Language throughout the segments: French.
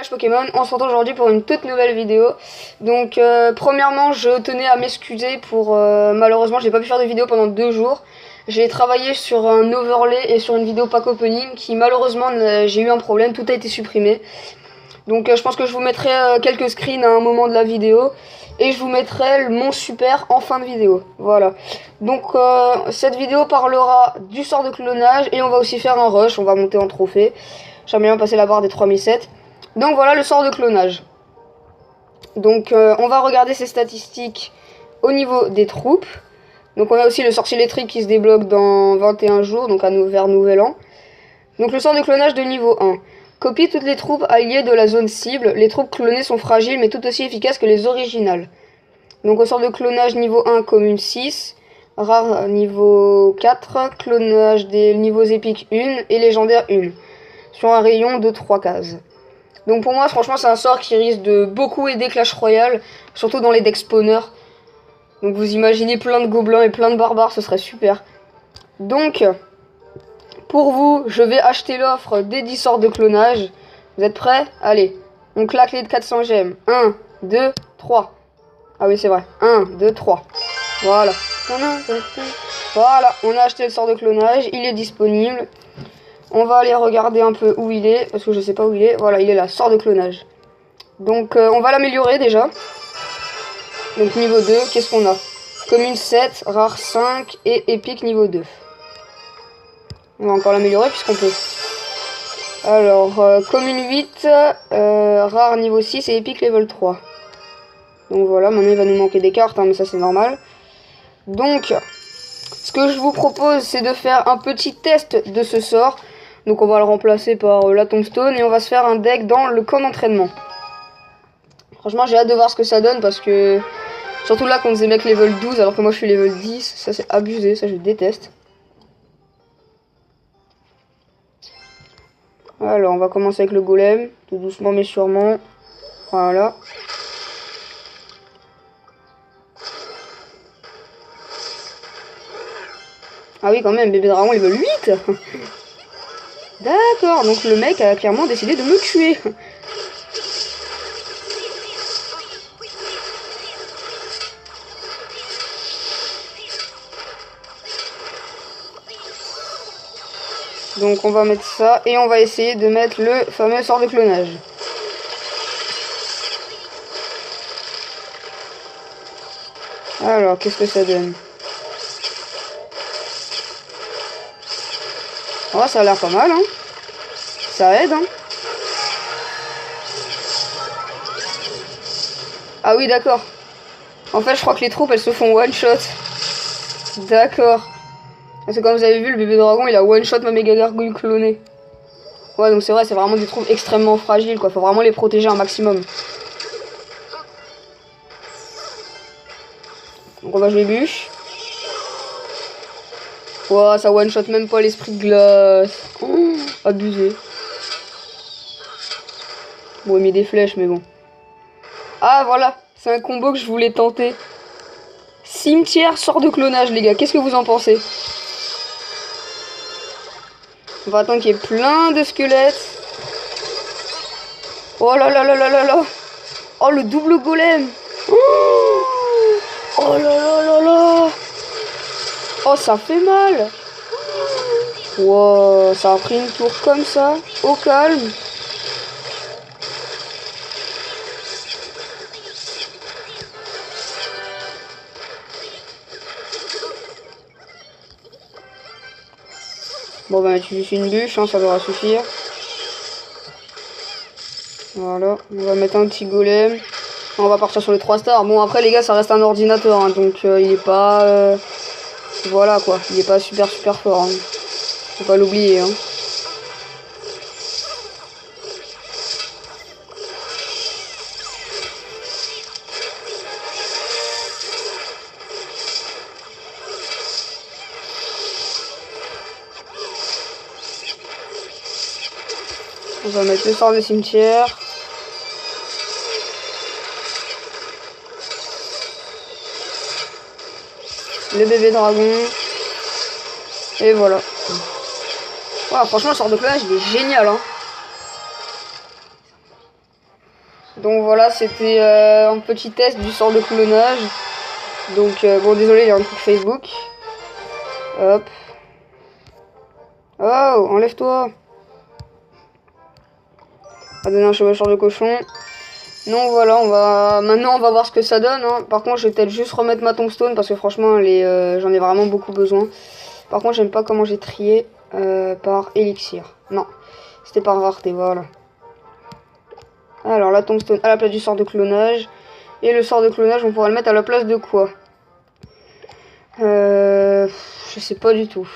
Pokémon, on se retrouve aujourd'hui pour une toute nouvelle vidéo. Donc premièrement je tenais à m'excuser pour malheureusement j'ai pas pu faire de vidéo pendant 2 jours. J'ai travaillé sur un overlay et sur une vidéo pack opening qui malheureusement j'ai eu un problème, tout a été supprimé. Donc je pense que je vous mettrai quelques screens à un moment de la vidéo et je vous mettrai mon super en fin de vidéo. Voilà. Donc cette vidéo parlera du sort de clonage et on va aussi faire un rush, on va monter en trophée. J'aimerais bien passer la barre des 3007. Donc voilà le sort de clonage. Donc on va regarder ses statistiques au niveau des troupes. Donc on a aussi le sorcier électrique qui se débloque dans 21 jours, donc vers Nouvel An. Donc le sort de clonage de niveau 1. Copie toutes les troupes alliées de la zone cible. Les troupes clonées sont fragiles mais tout aussi efficaces que les originales. Donc au sort de clonage niveau 1, commune 6. Rare niveau 4. Clonage des niveaux épiques 1 et légendaire 1. Sur un rayon de 3 cases. Donc pour moi, franchement, c'est un sort qui risque de beaucoup aider Clash Royale, surtout dans les decks spawners. Donc vous imaginez plein de gobelins et plein de barbares, ce serait super. Donc, pour vous, je vais acheter l'offre des 10 sorts de clonage. Vous êtes prêts? Allez, on claque les 400 gemmes. 1, 2, 3. Ah oui, c'est vrai. 1, 2, 3. Voilà. Voilà, on a acheté le sort de clonage, il est disponible. On va aller regarder un peu où il est, parce que je sais pas où il est. Voilà, il est là, sort de clonage. Donc on va l'améliorer déjà. Donc niveau 2, qu'est-ce qu'on a? Commune 7, rare 5 et épique niveau 2. On va encore l'améliorer puisqu'on peut. Alors, commune 8, rare niveau 6 et épique level 3. Donc voilà, maintenant il va nous manquer des cartes, hein, mais ça c'est normal. Donc, ce que je vous propose, c'est de faire un petit test de ce sort. Donc on va le remplacer par la tombstone et on va se faire un deck dans le camp d'entraînement. Franchement j'ai hâte de voir ce que ça donne parce que... Surtout là contre des mecs level 12 alors que moi je suis level 10. Ça c'est abusé, ça je déteste. Alors on va commencer avec le golem. Tout doucement mais sûrement. Voilà. Ah oui quand même, bébé dragon level 8. D'accord, donc le mec a clairement décidé de me tuer. Donc on va mettre ça et on va essayer de mettre le fameux sort de clonage. Alors, qu'est-ce que ça donne? Oh, ça a l'air pas mal, hein. Ça aide, hein. Ah oui, d'accord. En fait, je crois que les troupes, elles se font one-shot. D'accord. Parce que comme vous avez vu, le bébé dragon, il a one-shot ma méga gargouille clonée. Ouais, donc c'est vrai, c'est vraiment des troupes extrêmement fragiles, quoi. Faut vraiment les protéger un maximum. Donc on va jouer bûche. Wow, ça one-shot même pas l'esprit de glace. Oh, abusé. Bon, il met des flèches, mais bon. Ah, voilà. C'est un combo que je voulais tenter. Cimetière, sort de clonage, les gars. Qu'est-ce que vous en pensez? On va attendre qu'il y ait plein de squelettes. Oh là là là là là là. Oh, le double golem. Oh là là là là. Oh, ça fait mal. Wow, ça a pris une tour comme ça, au calme. Bon, bah, tu juste une bûche, hein, ça devra suffire. Voilà, on va mettre un petit golem. On va partir sur les 3 stars. Bon, après, les gars, ça reste un ordinateur, hein, donc il est pas... Voilà, quoi. Il est pas super fort, hein. Faut pas l'oublier, hein. On va mettre le sort de cimetière. Le bébé dragon. Et voilà. Voilà, franchement, le sort de clonage, il est génial, hein. Donc voilà, c'était un petit test du sort de clonage. Donc bon, désolé, il y a un truc Facebook. Hop. Oh, enlève-toi. On va donner un chevaucheur de cochon. Donc voilà, maintenant on va voir ce que ça donne. Hein. Par contre, je vais peut-être juste remettre ma tombstone parce que franchement, j'en ai vraiment beaucoup besoin. Par contre, j'aime pas comment j'ai trié par élixir. Non, c'était par rareté, voilà. Alors la tombstone à la place du sort de clonage. Et le sort de clonage, on pourra le mettre à la place de quoi? Je sais pas du tout.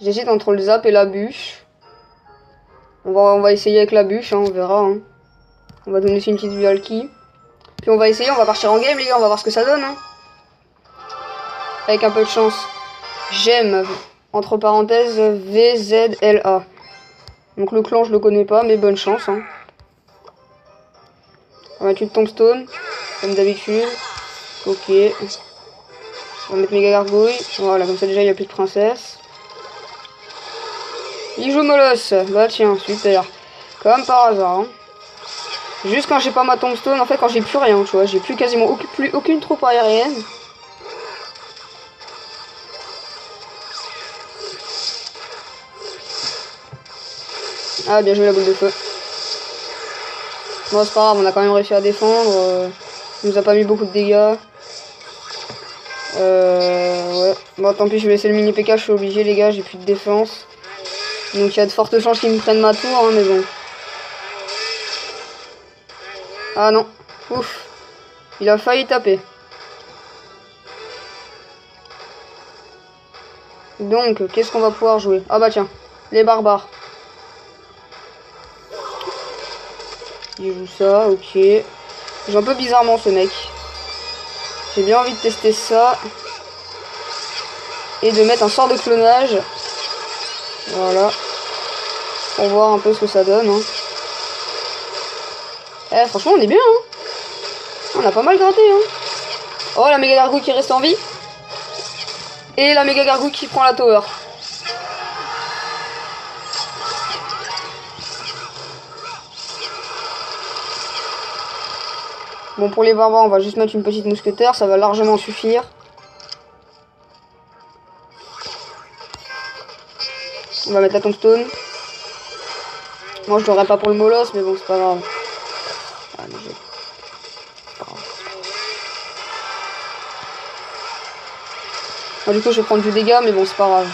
J'hésite entre le zap et la bûche. On va essayer avec la bûche, hein, on verra. Hein. On va donner aussi une petite vue à Alki. Puis on va essayer, on va partir en game les gars, on va voir ce que ça donne. Hein. Avec un peu de chance. J'aime, entre parenthèses, VZLA. Donc le clan je le connais pas, mais bonne chance. Hein. On va mettre une tombstone, comme d'habitude. Ok. On va mettre méga gargouille. Voilà, comme ça déjà il n'y a plus de princesse. Il joue Molosse. Bah tiens, super. Comme par hasard. Hein. Juste quand j'ai pas ma tombstone, en fait quand j'ai plus rien, tu vois. J'ai plus quasiment aucune troupe aérienne. Ah, bien joué la boule de feu. Bon, c'est pas grave, on a quand même réussi à défendre. Il nous a pas mis beaucoup de dégâts. Ouais. Bon, tant pis, je vais laisser le mini PK, je suis obligé, les gars, j'ai plus de défense. Donc il y a de fortes chances qu'ils me prennent ma tour, hein, mais bon. Ah non. Ouf. Il a failli taper. Donc, qu'est-ce qu'on va pouvoir jouer? Ah bah tiens, les barbares. Il joue ça, ok. J'ai un peu bizarrement ce mec. J'ai bien envie de tester ça. Et de mettre un sort de clonage. Voilà. Pour voir un peu ce que ça donne. Hein. Eh, franchement, on est bien. Hein. On a pas mal gratté. Hein. Oh, la méga gargouille qui reste en vie. Et la méga gargouille qui prend la tower. Bon, pour les barbares, on va juste mettre une petite mousquetaire. Ça va largement suffire. On va mettre la tombstone. Moi, je l'aurais pas pour le molosse, mais bon, c'est pas grave. Ah, mais du coup, je vais prendre du dégât, mais bon, c'est pas grave.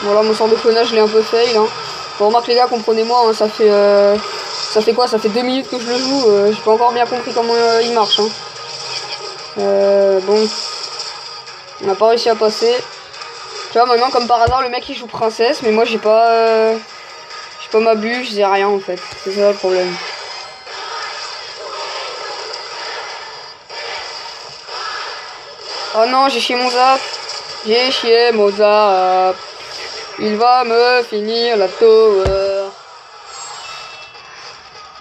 Voilà, mon sort de clonage, je l'ai un peu fail. Hein. Bon, remarque les gars, comprenez-moi, hein, ça fait quoi? Ça fait 2 minutes que je le joue. J'ai pas encore bien compris comment il marche. Hein. Bon, on n'a pas réussi à passer. Tu vois, maintenant, comme par hasard, le mec il joue princesse, mais moi j'ai pas ma bûche, j'ai rien en fait. C'est ça le problème. Oh non, j'ai chié mon zap. J'ai chié mon zap. Il va me finir la tower.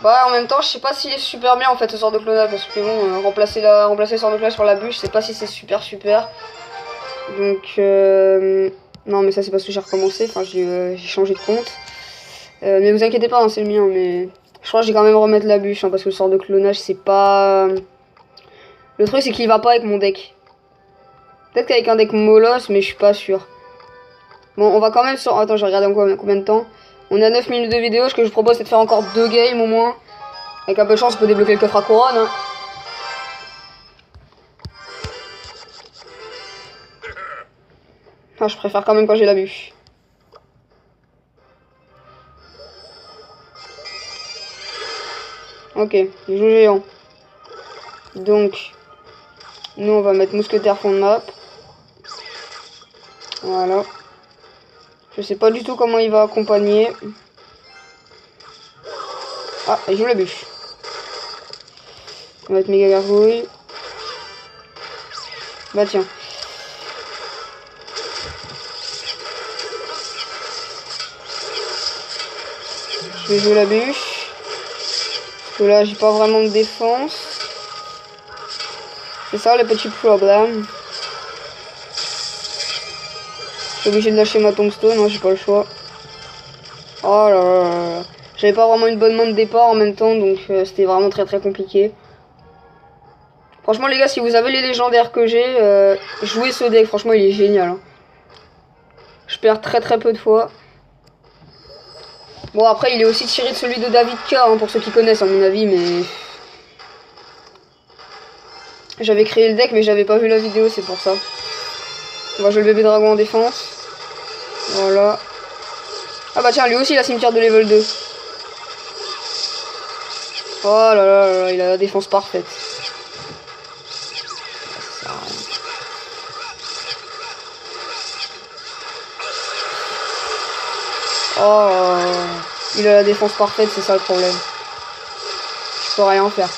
Bah en même temps je sais pas s'il est super bien en fait ce sort de clonage. Parce que bon remplacer le sort de clonage sur la bûche, je sais pas si c'est super. Donc non mais ça c'est parce que j'ai recommencé. Enfin j'ai changé de compte. Mais vous inquiétez pas hein, c'est le mien. Mais je crois que j'ai quand même remettre la bûche hein, parce que le sort de clonage c'est pas... Le truc c'est qu'il va pas avec mon deck. Peut-être qu'avec un deck molosse mais je suis pas sûr. Bon, on va quand même sur... Attends, je vais regarder encore combien de temps. On a 9 minutes de vidéo. Ce que je vous propose, c'est de faire encore 2 games au moins. Avec un peu de chance, on peut débloquer le coffre à couronne. Hein. Ah, je préfère quand même quand j'ai la bûche. Ok, il joue géant. Donc, nous, on va mettre mousquetaire fond de map. Voilà. Je sais pas du tout comment il va accompagner. Ah, il joue la bûche. On va être méga gargouille. Bah tiens. Je vais jouer la bûche. Parce que là, j'ai pas vraiment de défense. C'est ça le petit problème. Je suis obligé de lâcher ma tombstone, hein, j'ai pas le choix. Oh là là là. J'avais pas vraiment une bonne main de départ en même temps, donc c'était vraiment très compliqué. Franchement les gars, si vous avez les légendaires que j'ai, jouez ce deck, franchement il est génial. Hein. Je perds très peu de fois. Bon après il est aussi tiré de celui de David K, hein, pour ceux qui connaissent à mon avis, mais... J'avais créé le deck mais j'avais pas vu la vidéo, c'est pour ça. On va jouer le bébé dragon en défense. Voilà. Ah bah tiens, lui aussi il a cimetière de level 2. Oh là là là, il a la défense parfaite. Oh, il a la défense parfaite, c'est ça le problème. Je peux rien faire.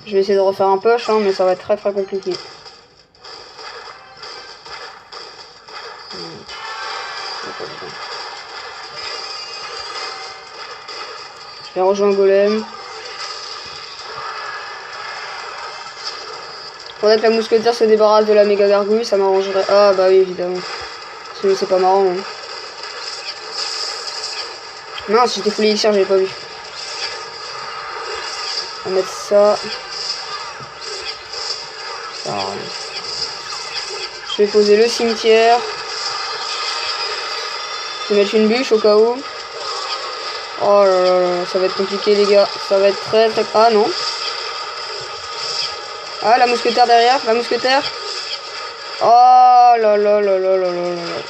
Je vais essayer de refaire un push, hein, mais ça va être très compliqué. Je vais rejoindre Golem. Faudrait que la mousquetaire se débarrasse de la méga gargouille, ça m'arrangerait. Ah bah oui, évidemment. Sinon c'est pas marrant. Hein. Mince, j'étais full élixir, j'avais pas vu. On va mettre ça. Alors, je vais poser le cimetière. Je vais mettre une bûche au cas où. Oh là là là, ça va être compliqué les gars. Ça va être très... Ah non. Ah, la mousquetaire derrière, la mousquetaire. Oh là là là là là là là.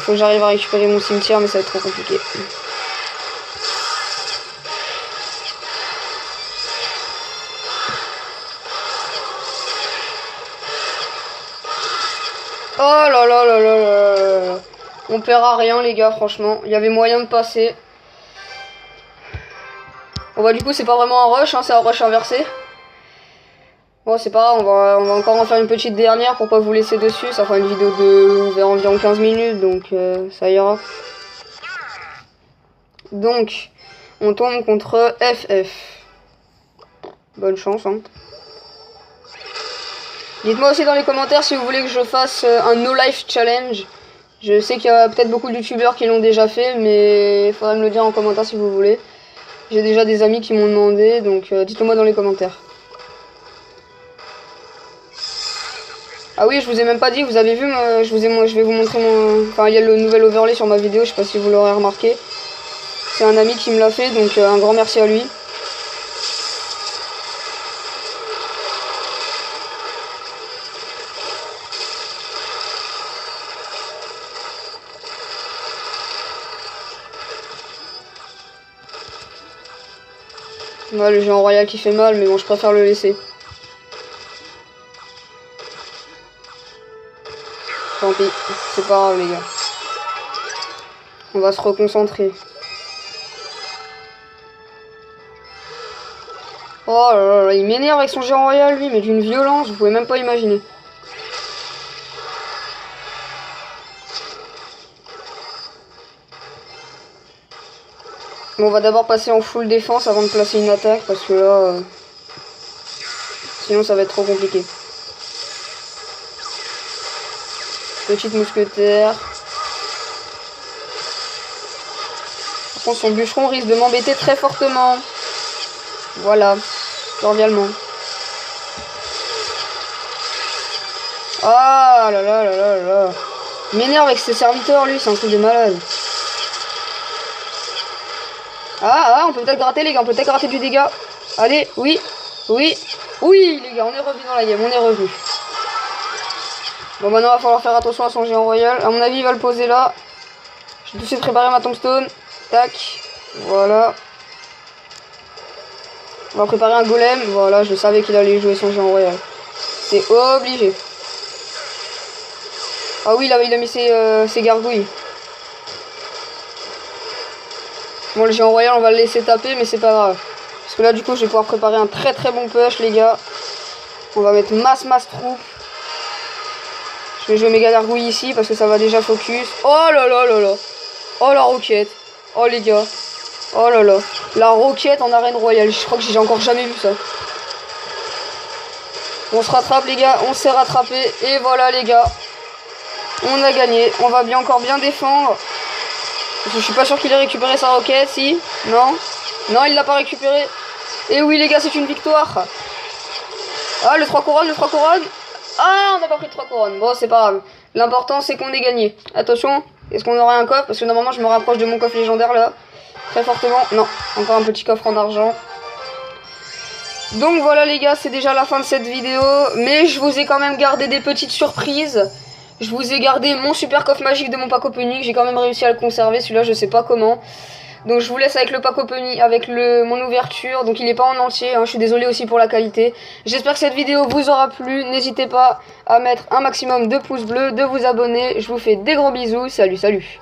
Faut que j'arrive à récupérer mon cimetière, mais ça va être trop compliqué. Oh là là là là là. On paiera rien les gars, franchement. Il y avait moyen de passer. Bon bah du coup c'est pas vraiment un rush, hein, c'est un rush inversé. Bon c'est pas grave, on va encore en faire une petite dernière pour pas vous laisser dessus. Ça fera une vidéo de environ 15 minutes, donc ça ira. Donc, on tombe contre FF. Bonne chance, hein. Dites-moi aussi dans les commentaires si vous voulez que je fasse un no life challenge. Je sais qu'il y a peut-être beaucoup de youtubeurs qui l'ont déjà fait, mais il faudra me le dire en commentaire si vous voulez. J'ai déjà des amis qui m'ont demandé, donc dites-le moi dans les commentaires. Ah oui, je vous ai même pas dit, vous avez vu, je vais vous montrer mon... Enfin, il y a le nouvel overlay sur ma vidéo, je sais pas si vous l'aurez remarqué. C'est un ami qui me l'a fait, donc un grand merci à lui. Ouais, le géant royal qui fait mal, mais bon, je préfère le laisser. Tant pis, c'est pas grave les gars. On va se reconcentrer. Oh là là, il m'énerve avec son géant royal lui, mais d'une violence, vous pouvez même pas imaginer. Bon, on va d'abord passer en full défense avant de placer une attaque, parce que là... sinon ça va être trop compliqué. Petite mousquetaire. Par contre, son bûcheron risque de m'embêter très fortement. Voilà, cordialement. Ah là là là là là. Il m'énerve avec ses serviteurs, lui, c'est un truc de malade. Ah, on peut peut-être gratter, les gars, on peut peut-être gratter du dégât. Allez, oui, oui, oui, les gars, on est revenu dans la game, on est revenu. Bon, maintenant, il va falloir faire attention à son géant royal. À mon avis, il va le poser là. Je vais tout de suite préparer ma tombstone. Tac, voilà. On va préparer un golem. Voilà, je savais qu'il allait jouer son géant royal. C'est obligé. Ah oui, là, il a mis ses gargouilles. Bon, le géant royal, on va le laisser taper, mais c'est pas grave. Parce que là, du coup, je vais pouvoir préparer un très très bon push, les gars. On va mettre masse troupe. Je vais jouer méga gargouille ici parce que ça va déjà focus. Oh là là là là. Oh la roquette. Oh les gars. Oh là là. La roquette en arène royale. Je crois que j'ai encore jamais vu ça. On se rattrape les gars. On s'est rattrapé. Et voilà les gars. On a gagné. On va bien encore bien défendre. Parce que je suis pas sûr qu'il ait récupéré sa roquette. Si. Non. Non, il l'a pas récupéré. Et oui les gars, c'est une victoire. Ah, le 3 couronnes, le 3 couronnes. Ah, on n'a pas pris de 3 couronnes. Bon, c'est pas grave. L'important, c'est qu'on ait gagné. Attention, est-ce qu'on aura un coffre? Parce que normalement, je me rapproche de mon coffre légendaire, là. Très fortement. Non, encore un petit coffre en argent. Donc voilà, les gars, c'est déjà la fin de cette vidéo. Mais je vous ai quand même gardé des petites surprises. Je vous ai gardé mon super coffre magique de mon pack opening. J'ai quand même réussi à le conserver. Celui-là, je sais pas comment. Donc je vous laisse avec le pack opening, avec mon ouverture. Donc il n'est pas en entier, hein. Je suis désolé aussi pour la qualité. J'espère que cette vidéo vous aura plu. N'hésitez pas à mettre un maximum de pouces bleus, de vous abonner. Je vous fais des gros bisous. Salut, salut.